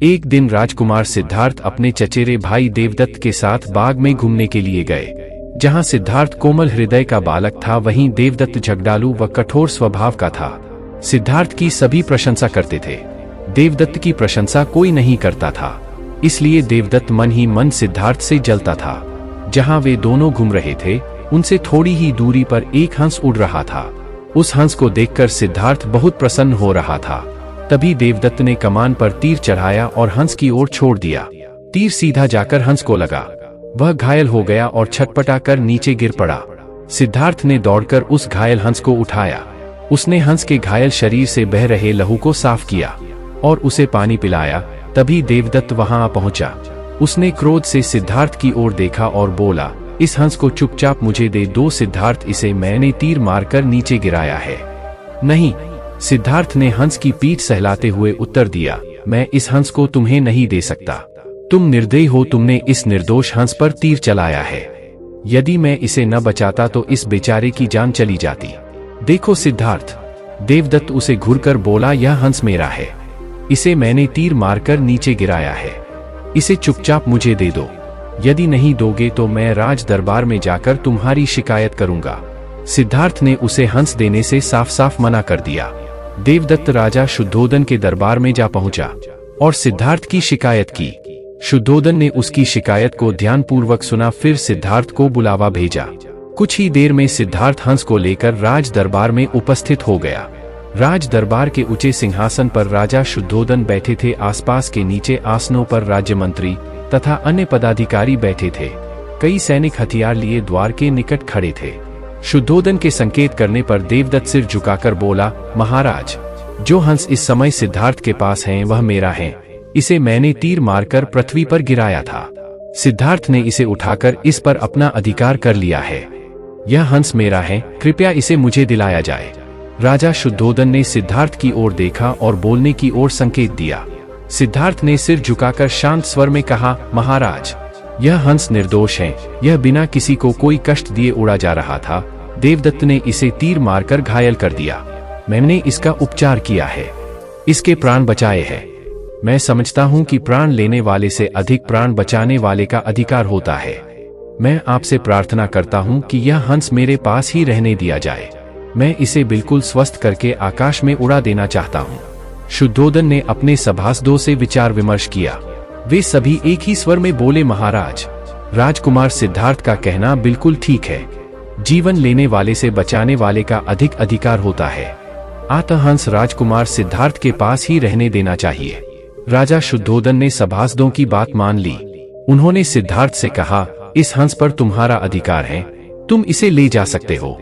एक दिन राजकुमार सिद्धार्थ अपने चचेरे भाई देवदत्त के साथ बाग में घूमने के लिए गए। जहां सिद्धार्थ कोमल हृदय का बालक था, वहीं देवदत्त झगड़ालू व कठोर स्वभाव का था। सिद्धार्थ की सभी प्रशंसा करते थे, देवदत्त की प्रशंसा कोई नहीं करता था। इसलिए देवदत्त मन ही मन सिद्धार्थ से जलता था। जहां वे दोनों घूम रहे थे, उनसे थोड़ी ही दूरी पर एक हंस उड़ रहा था। उस हंस को देखकर सिद्धार्थ बहुत प्रसन्न हो रहा था। तभी देवदत्त ने कमान पर तीर चढ़ाया और हंस की ओर छोड़ दिया। तीर सीधा जाकर हंस को लगा। वह घायल हो गया और छटपटाकर नीचे गिर पड़ा। सिद्धार्थ ने दौड़कर उस घायल हंस को उठाया। उसने हंस के घायल शरीर से बह रहे लहू को साफ किया और उसे पानी पिलाया। तभी देवदत्त वहां आ पहुंचा। उसने क्रोध से सिद्धार्थ की ओर देखा और बोला, इस हंस को चुपचाप मुझे दे दो। सिद्धार्थ, इसे मैंने तीर मारकर नीचे गिराया है। नहीं, सिद्धार्थ ने हंस की पीठ सहलाते हुए उत्तर दिया, मैं इस हंस को तुम्हें नहीं दे सकता। तुम निर्दयी हो, तुमने इस निर्दोष हंस पर तीर चलाया है। यदि मैं इसे न बचाता तो इस बेचारे की जान चली जाती। देखो सिद्धार्थ, देवदत्त उसे घूरकर बोला, यह हंस मेरा है। इसे मैंने तीर मारकर नीचे गिराया है। इसे चुपचाप मुझे दे दो। यदि नहीं दोगे तो मैं राज दरबार में जाकर तुम्हारी शिकायत करूंगा। सिद्धार्थ ने उसे हंस देने से साफ साफ मना कर दिया। देवदत्त राजा शुद्धोदन के दरबार में जा पहुंचा और सिद्धार्थ की शिकायत की। शुद्धोदन ने उसकी शिकायत को ध्यानपूर्वक सुना, फिर सिद्धार्थ को बुलावा भेजा। कुछ ही देर में सिद्धार्थ हंस को लेकर राज दरबार में उपस्थित हो गया। राज दरबार के ऊंचे सिंहासन पर राजा शुद्धोदन बैठे थे। आसपास के नीचे आसनों पर राज्य मंत्री तथा अन्य पदाधिकारी बैठे थे। कई सैनिक हथियार लिए द्वार के निकट खड़े थे। शुद्धोदन के संकेत करने पर देवदत्त सिर झुकाकर बोला, महाराज, जो हंस इस समय सिद्धार्थ के पास है वह मेरा है। इसे मैंने तीर मारकर पृथ्वी पर गिराया था। सिद्धार्थ ने इसे उठाकर इस पर अपना अधिकार कर लिया है। यह हंस मेरा है, कृपया इसे मुझे दिलाया जाए। राजा शुद्धोदन ने सिद्धार्थ की ओर देखा और बोलने की ओर संकेत दिया। सिद्धार्थ ने सिर झुकाकर शांत स्वर में कहा, महाराज, यह हंस निर्दोष है। यह बिना किसी को कोई कष्ट दिए उड़ा जा रहा था। देवदत्त ने इसे तीर मारकर घायल कर दिया। मैंने इसका उपचार किया है, इसके प्राण बचाए हैं। मैं समझता हूं कि प्राण लेने वाले से अधिक प्राण बचाने वाले का अधिकार होता है। मैं आपसे प्रार्थना करता हूं कि यह हंस मेरे पास ही रहने दिया जाए। मैं इसे बिल्कुल स्वस्थ करके आकाश में उड़ा देना चाहता हूं। शुद्धोदन ने अपने सभासदों से विचार विमर्श किया। वे सभी एक ही स्वर में बोले, महाराज, राजकुमार सिद्धार्थ का कहना बिल्कुल ठीक है। जीवन लेने वाले से बचाने वाले का अधिक अधिकार होता है। अतः हंस राजकुमार सिद्धार्थ के पास ही रहने देना चाहिए। राजा शुद्धोदन ने सभासदों की बात मान ली। उन्होंने सिद्धार्थ से कहा, इस हंस पर तुम्हारा अधिकार है, तुम इसे ले जा सकते हो।